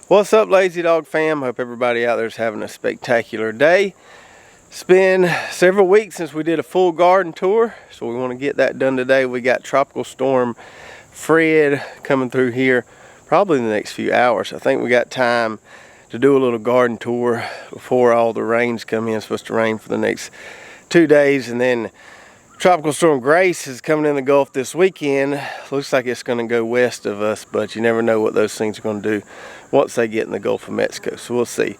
What's up, Lazy Dog fam? Hope everybody out there is having a spectacular day. It's been several weeks since we did a full garden tour, so we want to get that done today. We got Tropical Storm Fred coming through here probably in the next few hours. I think we got time to do a little garden tour before all the rains come in. It's supposed to rain for the next 2 days, and then Tropical Storm Grace is coming in the Gulf this weekend. Looks like it's going to go west of us, but you never know what those things are going to do once they get in the Gulf of Mexico, so we'll see.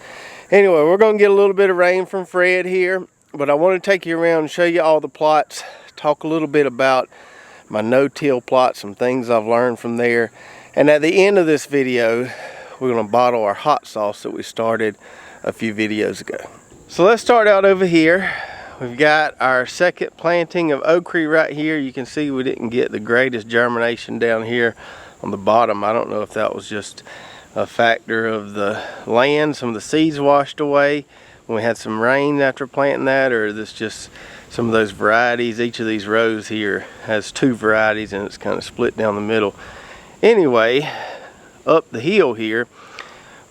Anyway, we're going to get a little bit of rain from Fred here, but I want to take you around and show you all the plots, talk a little bit about my no-till plot, some things I've learned from there, and at the end of this video, we're going to bottle our hot sauce that we started a few videos ago. So let's start out over here. We've got our second planting of okra right here. You can see we didn't get the greatest germination down here on the bottom. I don't know if that was just a factor of the land, some of the seeds washed away when we had some rain after planting that, or this just some of those varieties. Each of these rows here has 2 varieties and it's kind of split down the middle. Anyway, up the hill here,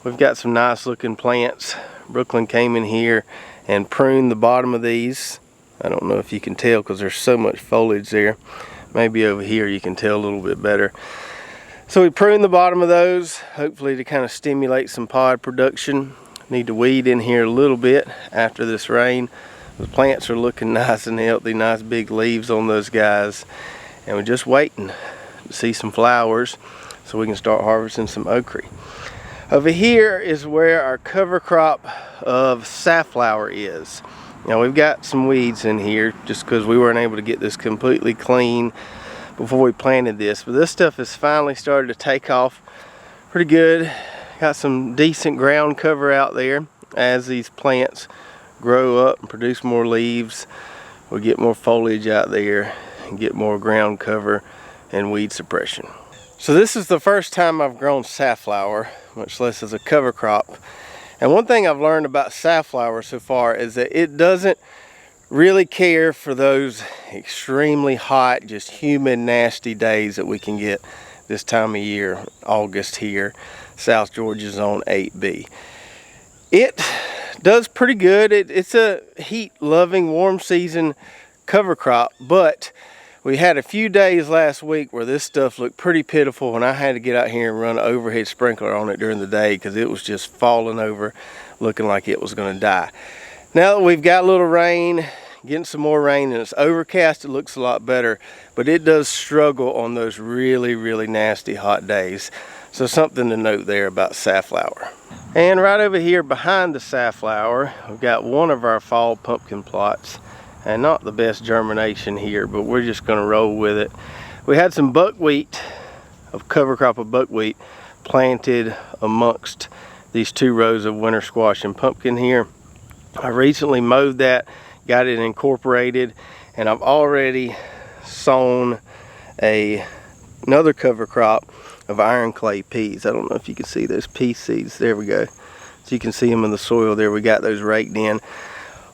we've got some nice looking plants. Brooklyn came in here and pruned the bottom of these. I don't know if you can tell because there's so much foliage there. Maybe over here you can tell a little bit better. So we pruned the bottom of those, hopefully to kind of stimulate some pod production. Need to weed in here a little bit after this rain. The plants are looking nice and healthy, nice big leaves on those guys. And we're just waiting to see some flowers so we can start harvesting some okra. Over here is where our cover crop of safflower is. Now we've got some weeds in here just because we weren't able to get this completely clean before we planted this. But this stuff has finally started to take off pretty good. Got some decent ground cover out there. As these plants grow up and produce more leaves, we get more foliage out there and get more ground cover and weed suppression. So this is the first time I've grown safflower, much less as a cover crop. And one thing I've learned about safflower so far is that it doesn't really care for those extremely hot, just humid, nasty days that we can get this time of year, August here, South Georgia Zone 8B. It does pretty good. It's a heat-loving, warm season cover crop, but we had a few days last week where this stuff looked pretty pitiful, and I had to get out here and run an overhead sprinkler on it during the day because it was just falling over, looking like it was going to die. Now that we've got a little rain, getting some more rain, and it's overcast, it looks a lot better, but it does struggle on those really, really nasty hot days. So something to note there about safflower. And right over here behind the safflower, we've got one of our fall pumpkin plots. And not the best germination here, but we're just going to roll with it. We had some buckwheat, a cover crop of buckwheat, planted amongst these 2 rows of winter squash and pumpkin here. I recently mowed that, got it incorporated, and I've already sown another cover crop of iron clay peas. I don't know if you can see those pea seeds. There we go. So you can see them in the soil there. We got those raked in.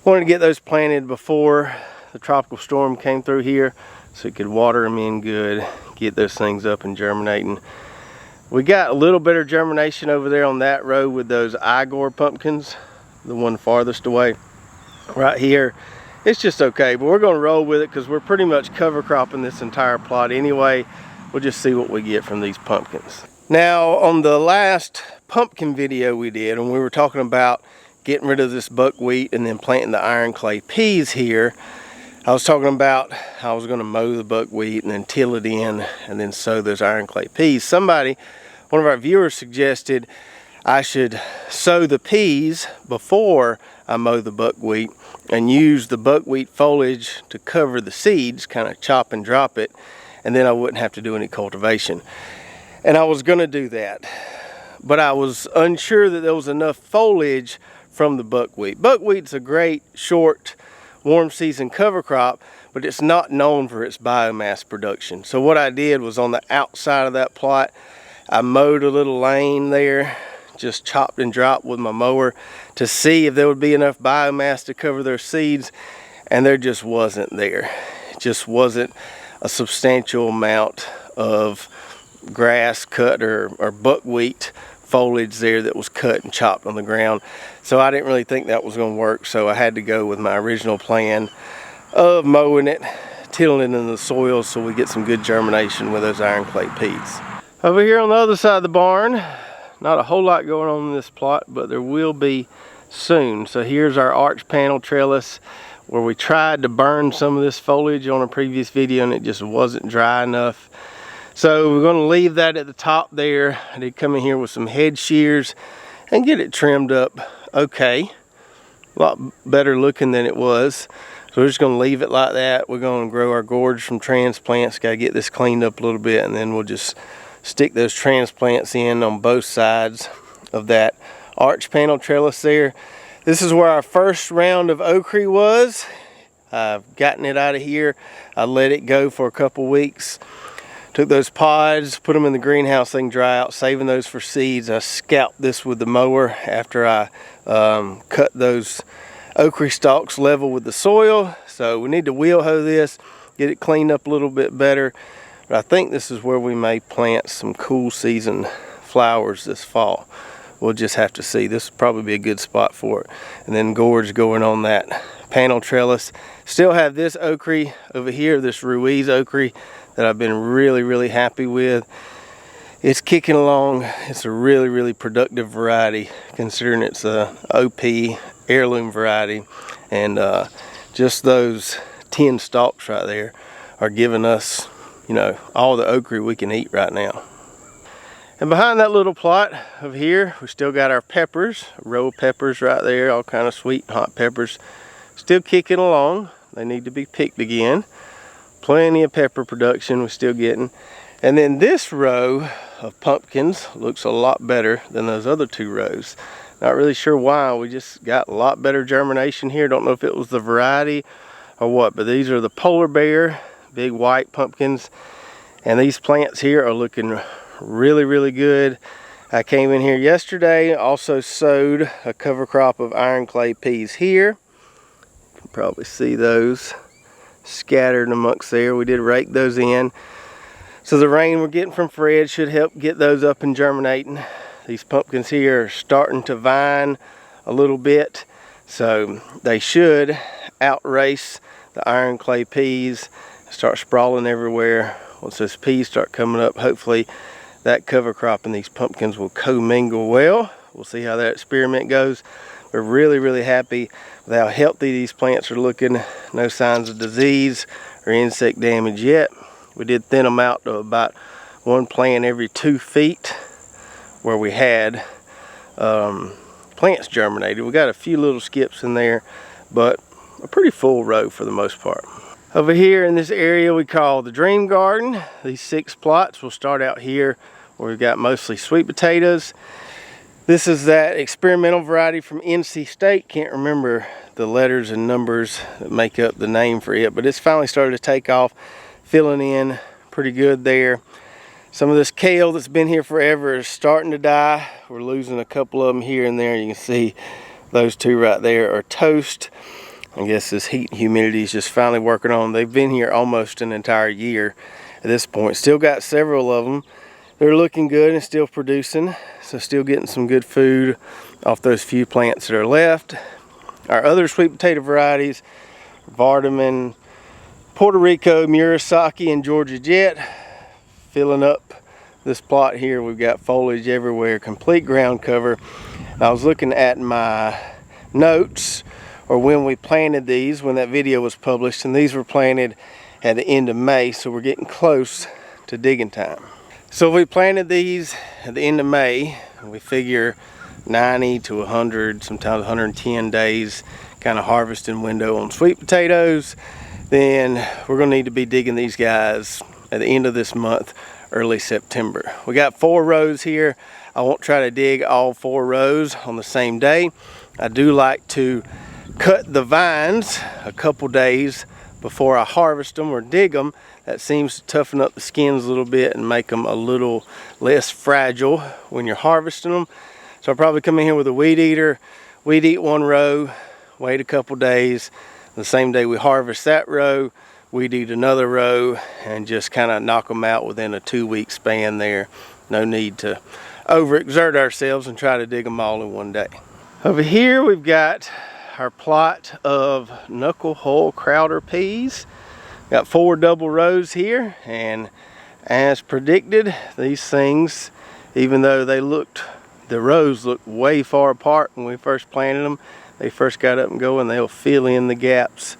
Wanted to get those planted before the tropical storm came through here so it could water them in good, get those things up and germinating. We got a little better germination over there on that row with those Igor pumpkins, the one farthest away. Right here, it's just okay, but we're going to roll with it because we're pretty much cover cropping this entire plot anyway. We'll just see what we get from these pumpkins. Now, on the last pumpkin video we did, when we were talking about getting rid of this buckwheat and then planting the iron clay peas here, I was talking about how I was going to mow the buckwheat and then till it in and then sow those iron clay peas. Somebody, one of our viewers, suggested I should sow the peas before I mow the buckwheat and use the buckwheat foliage to cover the seeds, kind of chop and drop it, and then I wouldn't have to do any cultivation. And I was going to do that, but I was unsure that there was enough foliage from the buckwheat. Buckwheat's a great short warm season cover crop, but it's not known for its biomass production. So what I did was on the outside of that plot, I mowed a little lane there, just chopped and dropped with my mower to see if there would be enough biomass to cover their seeds, and there just wasn't there. It just wasn't a substantial amount of grass cut or buckwheat foliage there that was cut and chopped on the ground. So I didn't really think that was going to work, so I had to go with my original plan of mowing it, tilling it in the soil so we get some good germination with those iron clay peas. Over here on the other side of the barn, not a whole lot going on in this plot, but there will be soon. So here's our arch panel trellis where we tried to burn some of this foliage on a previous video and it just wasn't dry enough. So we're going to leave that at the top there. I did come in here with some head shears and get it trimmed up okay. A lot better looking than it was. So we're just going to leave it like that. We're going to grow our gourds from transplants. Got to get this cleaned up a little bit, and then we'll just stick those transplants in on both sides of that arch panel trellis there. This is where our first round of ochre was. I've gotten it out of here. I let it go for a couple weeks. Took those pods, put them in the greenhouse, they can dry out, saving those for seeds. I scalped this with the mower after I cut those ochre stalks level with the soil. So we need to wheel hoe this, get it cleaned up a little bit better. But I think this is where we may plant some cool season flowers this fall. We'll just have to see. This will probably be a good spot for it. And then gourds going on that panel trellis. Still have this ochre over here, this Ruiz ochre that I've been really happy with. It's kicking along. It's a really productive variety considering it's a OP heirloom variety, and just those 10 stalks right there are giving us, you know, all the ochre we can eat right now. And behind that little plot of here, we still got our peppers, a row of peppers right there, all kind of sweet and hot peppers, still kicking along. They need to be picked again. Plenty of pepper production we're still getting. And then this row of pumpkins looks a lot better than those other two rows. Not really sure why. We just got a lot better germination here. Don't know if it was the variety or what, but these are the polar bear, big white pumpkins. And these plants here are looking really good. I came in here yesterday, also sowed a cover crop of iron clay peas here. You can probably see those scattered amongst there. We did rake those in. So the rain we're getting from Fred should help get those up and germinating. These pumpkins here are starting to vine a little bit, so they should outrace the iron clay peas, start sprawling everywhere. Once those peas start coming up, hopefully that cover crop and these pumpkins will co-mingle well. We'll see how that experiment goes. We're really happy with how healthy these plants are looking. No signs of disease or insect damage yet. We did thin them out to about one plant every 2 feet where we had plants germinated. We got a few little skips in there, but a pretty full row for the most part. Over here in this area we call the Dream Garden. These 6 plots will start out here where we've got mostly sweet potatoes. This is that experimental variety from NC State. Can't remember the letters and numbers that make up the name for it, but it's finally started to take off, filling in pretty good there. Some of this kale that's been here forever is starting to die. We're losing a couple of them here and there. You can see those two right there are toast. I guess this heat and humidity is just finally working on them. They've been here almost an entire year at this point. Still got several of them. They're looking good and still producing. So still getting some good food off those few plants that are left. Our other sweet potato varieties, Vardaman, Puerto Rico, Murasaki, and Georgia Jet, filling up this plot here. We've got foliage everywhere, complete ground cover. I was looking at my notes, or when we planted these, when that video was published, and these were planted at the end of May, so we're getting close to digging time. So we planted these at the end of May, and we figure 90 to 100, sometimes 110 days kind of harvesting window on sweet potatoes. Then we're going to need to be digging these guys at the end of this month, early September. We got 4 rows here. I won't try to dig all 4 rows on the same day. I do like to cut the vines a couple days before I harvest them or dig them. That seems to toughen up the skins a little bit and make them a little less fragile when you're harvesting them. So I'll probably come in here with a weed eater, weed eat 1 row, wait a couple days. The same day we harvest that row, weed eat another row, and just kind of knock them out within a 2-week span there. No need to overexert ourselves and try to dig them all in one day. Over here we've got our plot of Knucklehole crowder peas. Got 4 double rows here, and as predicted, these things, even though the rows looked way far apart when we first planted them, they first got up and going, they'll fill in the gaps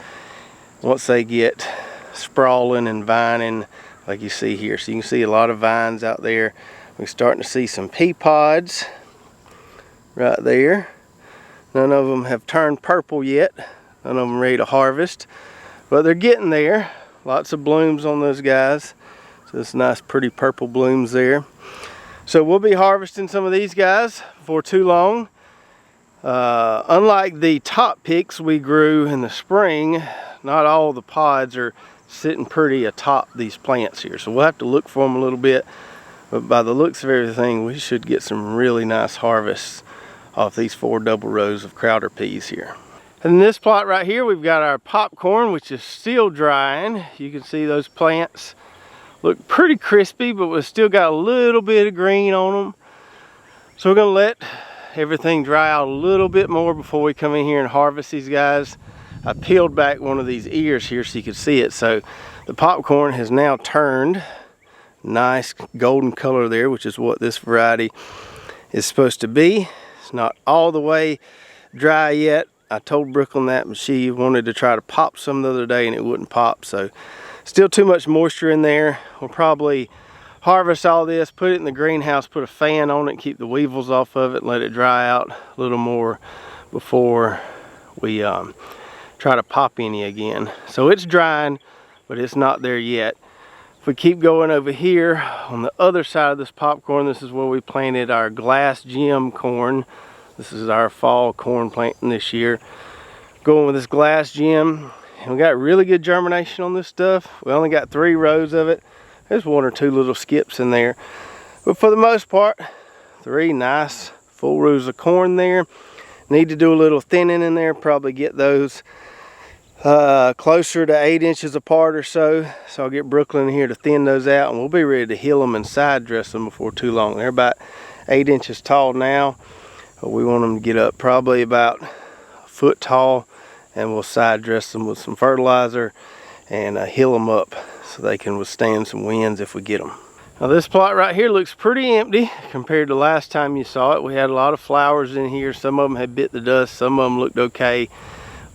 once they get sprawling and vining like you see here. So you can see a lot of vines out there. We're starting to see some pea pods right there. None of them have turned purple yet. None of them ready to harvest, but they're getting there. Lots of blooms on those guys. So this nice pretty purple blooms there. So we'll be harvesting some of these guys before too long. Unlike the top picks we grew in the spring, not all the pods are sitting pretty atop these plants here. So we'll have to look for them a little bit. But by the looks of everything, we should get some really nice harvests off these 4 double rows of crowder peas here. And in this plot right here, we've got our popcorn, which is still drying. You can see those plants look pretty crispy, but we've still got a little bit of green on them. So we're gonna let everything dry out a little bit more before we come in here and harvest these guys. I peeled back one of these ears here so you could see it. So the popcorn has now turned nice golden color there, which is what this variety is supposed to be. It's not all the way dry yet. I told Brooklyn that, but she wanted to try to pop some the other day and it wouldn't pop. So still too much moisture in there. We'll probably harvest all this, put it in the greenhouse, put a fan on it, keep the weevils off of it, and let it dry out a little more before we try to pop any again. So it's drying, but it's not there yet. If we keep going over here on the other side of this popcorn, this is where we planted our glass gem corn. This is our fall corn planting this year. Going with this glass gem, and we got really good germination on this stuff. We only got 3 rows of it. There's 1 or 2 little skips in there, but for the most part, 3 nice full rows of corn there. Need to do a little thinning in there, probably get those closer to 8 inches apart or so. So I'll get Brooklyn in here to thin those out, and we'll be ready to hill them and side dress them before too long. They're about 8 inches tall now, but we want them to get up probably about a foot tall, and we'll side dress them with some fertilizer and hill them up so they can withstand some winds if we get them. Now this plot right here looks pretty empty compared to last time you saw it. We had a lot of flowers in here. Some of them had bit the dust, some of them looked okay,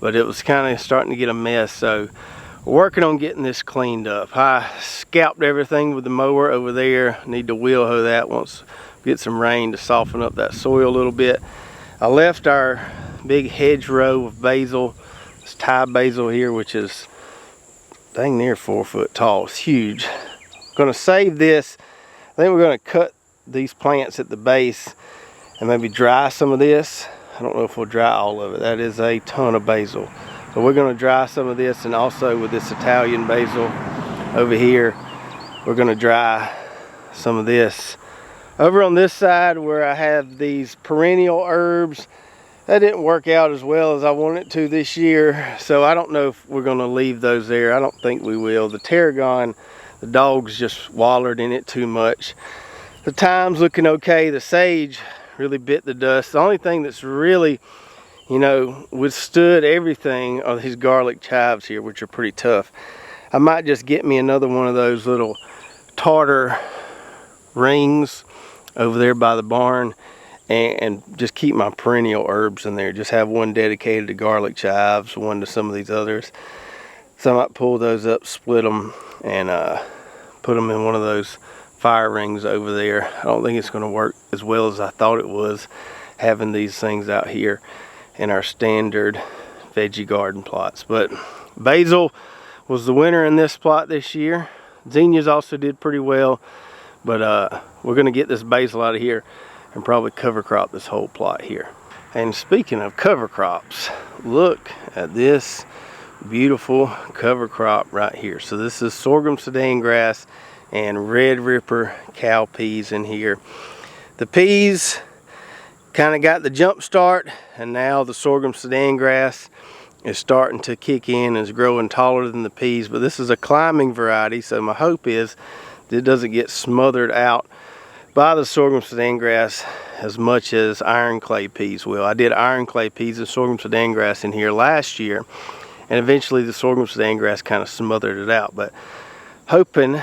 but it was kind of starting to get a mess. So we're working on getting this cleaned up. I scalped everything with the mower over there. Need to wheel hoe that once we get some rain to soften up that soil a little bit. I left our big hedgerow of basil, this Thai basil here, which is dang near 4 foot tall. It's huge. Gonna save this. I think we're gonna cut these plants at the base and maybe dry some of this. I don't know if we'll dry all of it. That is a ton of basil. So we're gonna dry some of this, and also with this Italian basil over here, we're gonna dry some of this. Over on this side where I have these perennial herbs, that didn't work out as well as I wanted it to this year. So I don't know if we're gonna leave those there. I don't think we will. The tarragon, the dogs just wallered in it too much. The thyme's looking okay. The sage really bit the dust. The only thing that's really, you know, withstood everything are these garlic chives here, which are pretty tough. I might just get me another one of those little tartar rings over there by the barn and just keep my perennial herbs in there. Just have one dedicated to garlic chives, one to some of these others. So I might pull those up, split them, and put them in one of those fire rings over there. I don't think it's going to work as well as I thought it was, having these things out here in our standard veggie garden plots. But basil was the winner in this plot this year. Zinnias also did pretty well, but we're going to get this basil out of here and probably cover crop this whole plot here. And speaking of cover crops, look at this beautiful cover crop right here. So this is sorghum Sudan grass and red ripper cow peas in here. The peas kind of got the jump start, and now the sorghum Sudan grass is starting to kick in and is growing taller than the peas. But this is a climbing variety, so my hope is that it doesn't get smothered out by the sorghum sudan grass as much as iron clay peas will. I did iron clay peas and sorghum sudan grass in here last year, and eventually the sorghum sudan grass kind of smothered it out, but hoping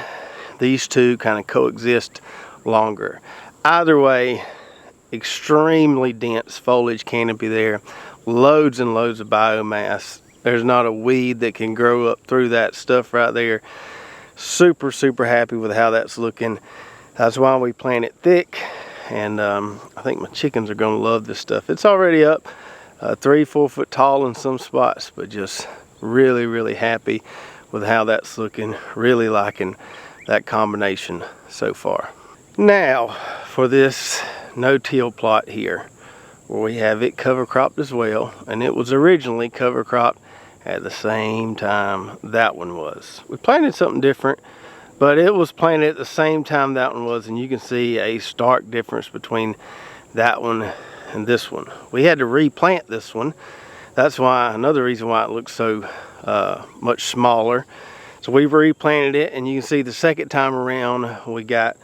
these two kind of coexist longer. Either way, extremely dense foliage canopy there, loads and loads of biomass. There's not a weed that can grow up through that stuff right there. Super happy with how that's looking. That's why we plant it thick, and I think my chickens are gonna love this stuff. It's already up 3-4 foot tall in some spots, but just really happy with how that's looking. Really liking that combination so far. Now for this no-till plot here, where we have it cover cropped as well, and it was originally cover cropped at the same time that one was. We planted something different, but it was planted at the same time that one was, and you can see a stark difference between that one and this one. We had to replant this one. That's why, another reason why it looks so much smaller. So we replanted it, and you can see the second time around we got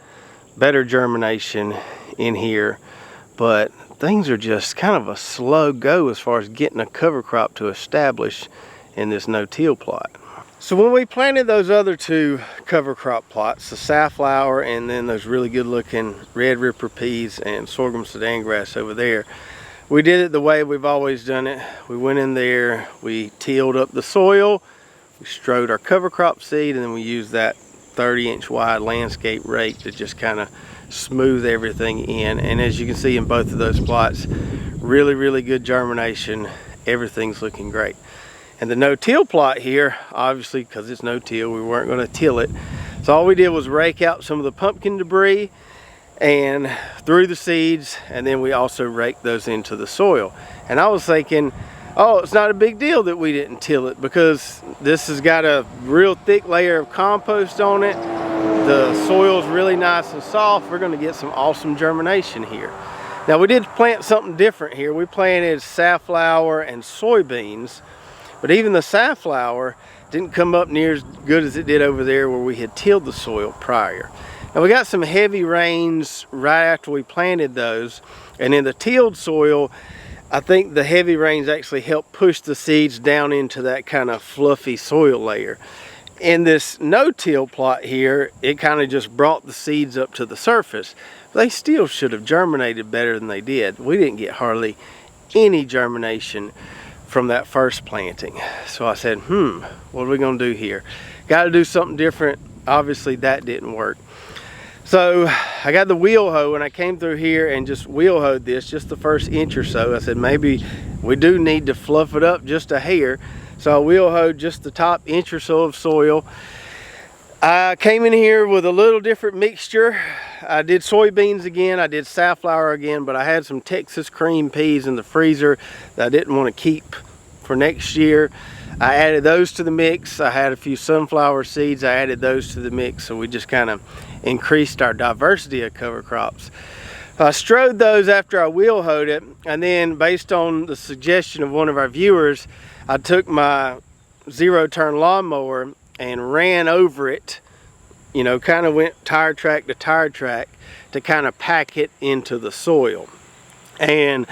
better germination in here, but things are just kind of a slow go as far as getting a cover crop to establish in this no-till plot. So when we planted those other two cover crop plots, the safflower and then those really good looking red ripper peas and sorghum sudan grass over there, we did it the way we've always done it. We went in there, we tilled up the soil, we strode our cover crop seed, and then we used that 30-inch wide landscape rake to just kind of smooth everything in. And as you can see in both of those plots, really good germination. Everything's looking great. And the no-till plot here, obviously because it's no-till, we weren't going to till it, so all we did was rake out some of the pumpkin debris and threw the seeds, and then we also raked those into the soil. And I was thinking, oh, it's not a big deal that we didn't till it, because this has got a real thick layer of compost on it. The soil's really nice and soft. We're going to get some awesome germination here. Now we did plant something different here. We planted safflower and soybeans, but even the safflower didn't come up near as good as it did over there where we had tilled the soil prior. Now we got some heavy rains right after we planted those, and in the tilled soil, I think the heavy rains actually helped push the seeds down into that kind of fluffy soil layer. In this no-till plot here, it kind of just brought the seeds up to the surface. They still should have germinated better than they did. We didn't get hardly any germination from that first planting. So I said, what are we gonna do here? Got to do something different. Obviously that didn't work. So I got the wheel hoe, and I came through here and just wheel hoed this, just the first inch or so. I said maybe we do need to fluff it up just a hair. So I wheel hoed just the top inch or so of soil. I came in here with a little different mixture. I did soybeans again, I did safflower again, but I had some Texas cream peas in the freezer that I didn't want to keep for next year. I added those to the mix. I had a few sunflower seeds, I added those to the mix, so we just kind of increased our diversity of cover crops. I strode those after I wheel hoed it, and then based on the suggestion of one of our viewers, I took my zero-turn lawnmower and ran over it, you know, kind of went tire track to tire track to kind of pack it into the soil. And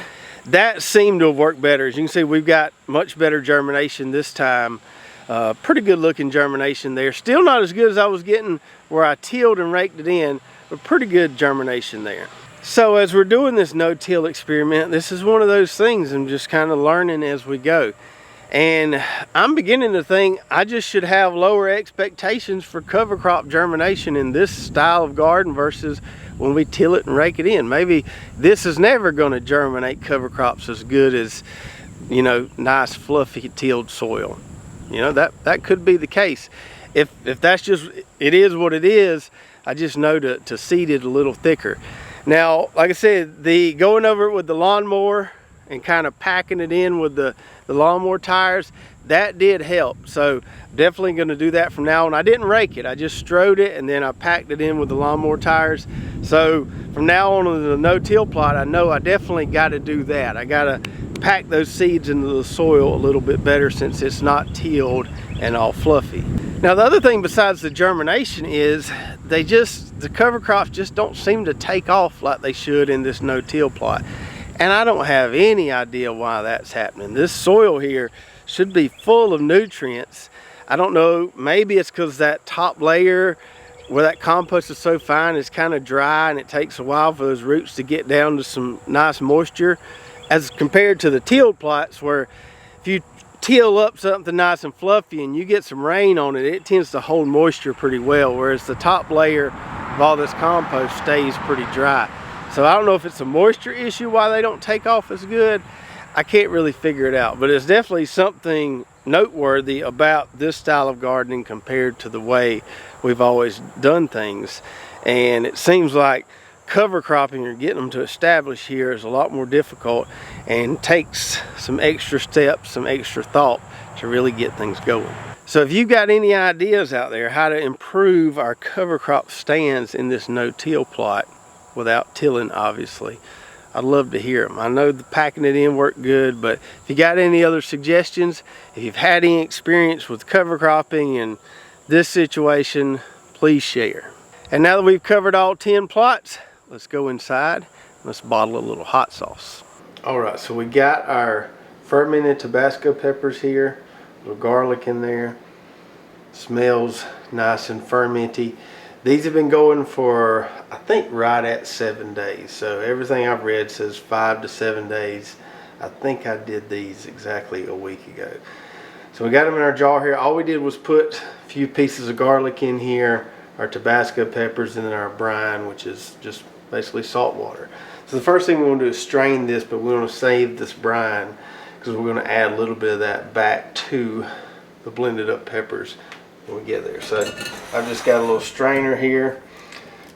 that seemed to have worked better. As you can see, we've got much better germination this time. Pretty good looking germination there. Still not as good as I was getting where I tilled and raked it in, but pretty good germination there. So as we're doing this no-till experiment, this is one of those things I'm just kind of learning as we go. And I'm beginning to think I just should have lower expectations for cover crop germination in this style of garden versus when we till it and rake it in. Maybe this is never going to germinate cover crops as good as, you know, nice fluffy tilled soil. You know, that could be the case. If that's just, it is what it is, I just know to seed it a little thicker. Now, like I said, the going over it with the lawnmower and kind of packing it in with the lawnmower tires, that did help. So definitely going to do that from now on. I didn't rake it, I just strode it and then I packed it in with the lawnmower tires. So from now on the no-till plot, I know I definitely got to do that. I got to pack those seeds into the soil a little bit better since it's not tilled and all fluffy. Now the other thing besides the germination is they just the cover crops just don't seem to take off like they should in this no-till plot. And I don't have any idea why that's happening. This soil here should be full of nutrients. I don't know, maybe it's because that top layer where that compost is so fine is kind of dry and it takes a while for those roots to get down to some nice moisture, as compared to the tilled plots where if you till up something nice and fluffy and you get some rain on it, it tends to hold moisture pretty well, whereas the top layer of all this compost stays pretty dry. So I don't know if it's a moisture issue why they don't take off as good. I can't really figure it out, but it's definitely something noteworthy about this style of gardening compared to the way we've always done things. And it seems like cover cropping or getting them to establish here is a lot more difficult and takes some extra steps, some extra thought to really get things going. So if you've got any ideas out there how to improve our cover crop stands in this no-till plot without tilling, obviously, I'd love to hear them. I know the packing it in worked good, but if you got any other suggestions, if you've had any experience with cover cropping in this situation, please share. And now that we've covered all 10 plots, let's go inside. Let's bottle a little hot sauce. All right, so we got our fermented Tabasco peppers here. A little garlic in there. Smells nice and fermenty. These have been going for, I think, right at 7 days. So everything I've read says 5 to 7 days. I think I did these exactly a week ago. So we got them in our jar here. All we did was put a few pieces of garlic in here, our Tabasco peppers, and then our brine, which is just basically salt water. So the first thing we want to do is strain this, but we want to save this brine because we're going to add a little bit of that back to the blended up peppers when we get there. So I've just got a little strainer here,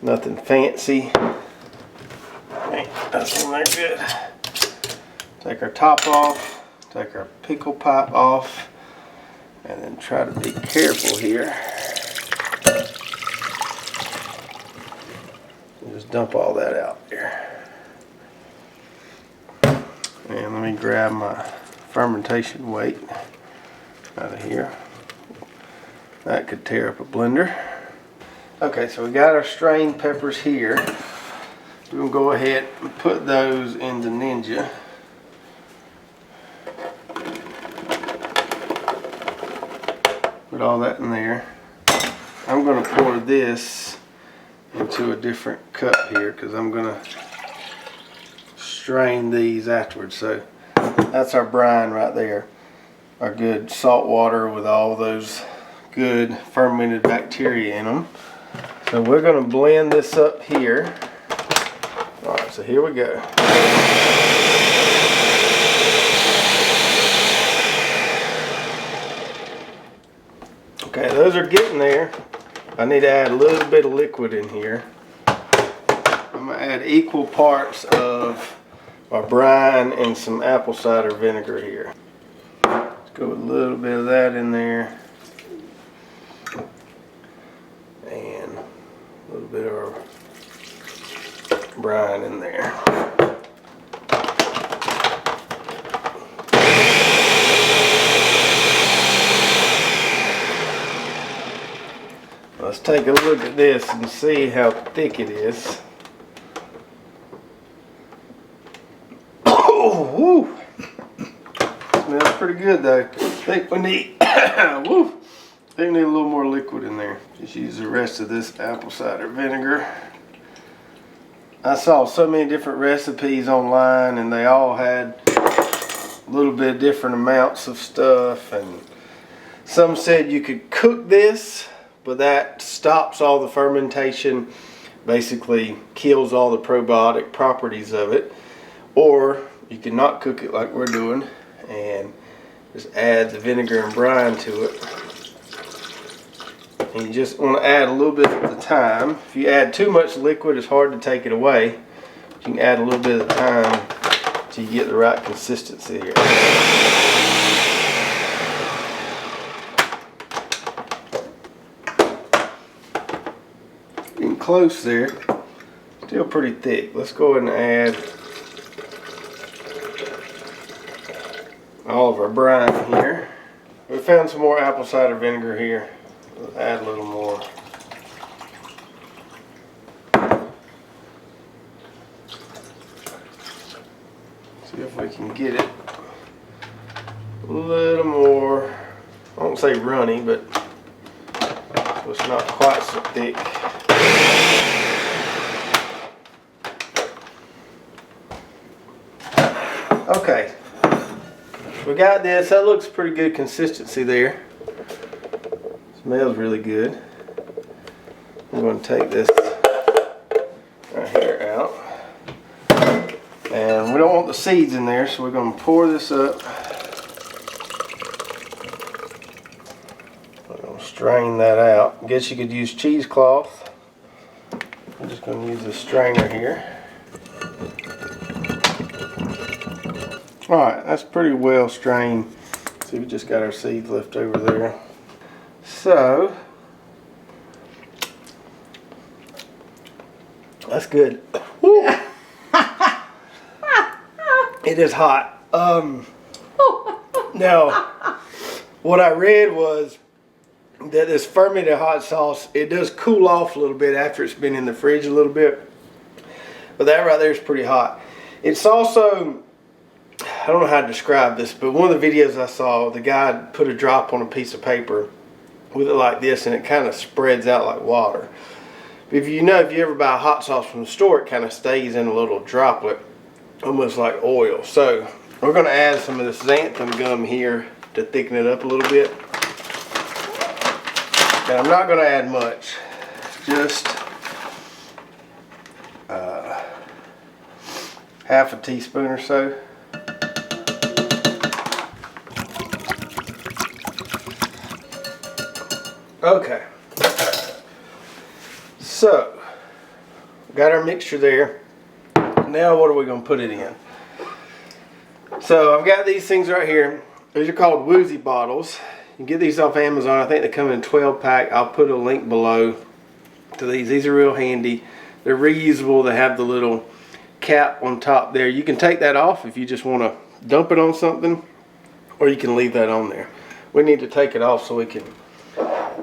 nothing fancy. Okay, that's in there good. Take our top off, take our pickle pipe off, and then try to be careful here. Just dump all that out there. And let me grab my fermentation weight out of here. That could tear up a blender. Okay, so we got our strained peppers here. We're gonna go ahead and put those in the Ninja. Put all that in there. I'm gonna pour this into a different cup here because I'm gonna strain these afterwards. So that's our brine right there, our good salt water with all those good fermented bacteria in them. So we're gonna blend this up here. All right, so here we go. Okay, those are getting there. I need to add a little bit of liquid in here. I'm gonna add equal parts of our brine and some apple cider vinegar here. Let's go with a little bit of that in there. And a little bit of our brine in there. Let's take a look at this and see how thick it is. Oh, woo! Smells pretty good though. I think we need, woo! I think we need a little more liquid in there. Just use the rest of this apple cider vinegar. I saw so many different recipes online and they all had a little bit different amounts of stuff, and some said you could cook this, but that stops all the fermentation, basically kills all the probiotic properties of it. Or you can not cook it like we're doing and just add the vinegar and brine to it. And you just want to add a little bit at a time. If you add too much liquid, it's hard to take it away. You can add a little bit at a time till you get the right consistency here. Getting close there. Still pretty thick. Let's go ahead and add all of our brine here. We found some more apple cider vinegar here. We'll add a little more. if we can get it a little more, I won't say runny, but so it's not quite so thick. Okay, we got this. That looks pretty good consistency there. Smells really good. I'm going to take this right here out. And we don't want the seeds in there, so we're going to pour this up. We're going to strain that out. I guess you could use cheesecloth. I'm just going to use this strainer here. Alright, that's pretty well strained. See, we just got our seeds left over there. So, that's good. Woo. It is hot. Now, what I read was that this fermented hot sauce, it does cool off a little bit after it's been in the fridge a little bit. But that right there is pretty hot. It's also, I don't know how to describe this, but one of the videos I saw, the guy put a drop on a piece of paper with it like this, and it kind of spreads out like water. If you ever buy hot sauce from the store, it kind of stays in a little droplet, almost like oil. So we're going to add some of this xanthan gum here to thicken it up a little bit. And I'm not going to add much, just half a teaspoon or so. Okay, so got our mixture there. Now what are we going to put it in? So I've got these things right here. These are called Woozy Bottles. You can get these off Amazon. I think they come in a 12-pack. I'll put a link below to these. These are real handy. They're reusable. They have the little cap on top there. You can take that off if you just want to dump it on something, or you can leave that on there. We need to take it off so we can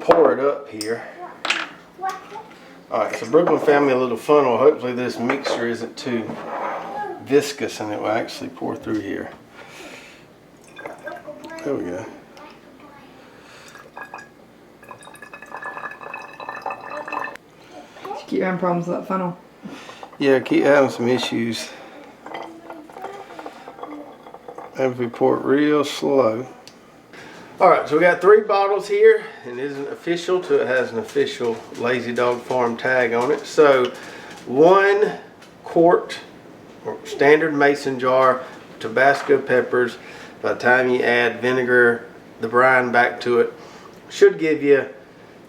pour it up here. Alright, so Brooklyn found me a little funnel. Hopefully this mixture isn't too viscous and it will actually pour through here. There we go. You keep having problems with that funnel. Yeah, I keep having some issues. And if we pour it real slow. Alright, so we got 3 bottles here, and it isn't official till it has an official Lazy Dog Farm tag on it. So 1 quart or standard mason jar Tabasco peppers. By the time you add vinegar, the brine back to it, should give you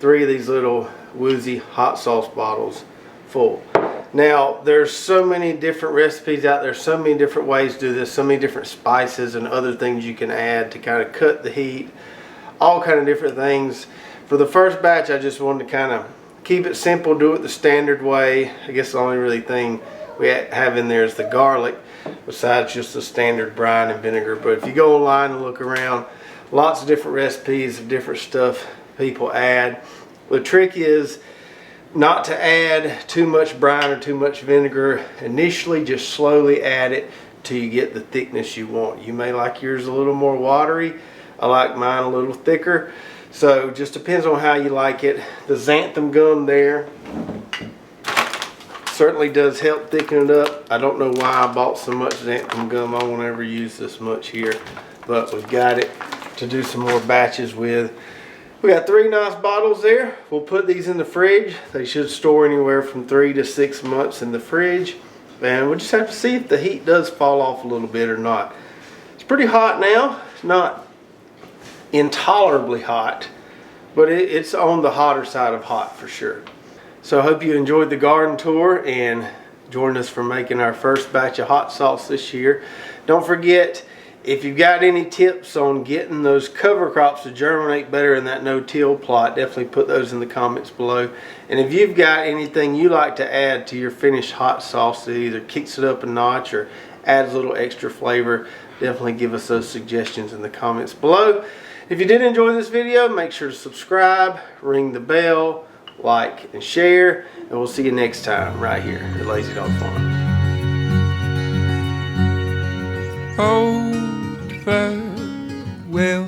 3 of these little Woozy hot sauce bottles full. Now, there's so many different recipes out there, so many different ways to do this, so many different spices and other things you can add to kind of cut the heat, all kind of different things. For the first batch, I just wanted to kind of keep it simple, do it the standard way. I guess the only really thing we have in there is the garlic, besides just the standard brine and vinegar. But if you go online and look around, lots of different recipes of different stuff people add. The trick is not to add too much brine or too much vinegar initially. Just slowly add it till you get the thickness you want. You may like yours a little more watery. I like mine a little thicker. So just depends on how you like it. The xanthan gum there certainly does help thicken it up. I don't know why I bought so much xanthan gum. I won't ever use this much here, but we've got it to do some more batches with. We got 3 nice bottles there. We'll put these in the fridge. They should store anywhere from 3 to 6 months in the fridge. And we'll just have to see if the heat does fall off a little bit or not. It's pretty hot now. It's not intolerably hot, but it's on the hotter side of hot for sure. So I hope you enjoyed the garden tour and joined us for making our first batch of hot sauce this year. Don't forget, if you've got any tips on getting those cover crops to germinate better in that no-till plot, definitely put those in the comments below. And if you've got anything you like to add to your finished hot sauce that either kicks it up a notch or adds a little extra flavor, definitely give us those suggestions in the comments below. If you did enjoy this video, make sure to subscribe, ring the bell, like, and share. And we'll see you next time right here at Lazy Dog Farm. Oh, farewell.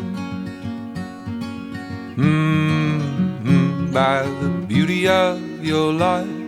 By the beauty of your life,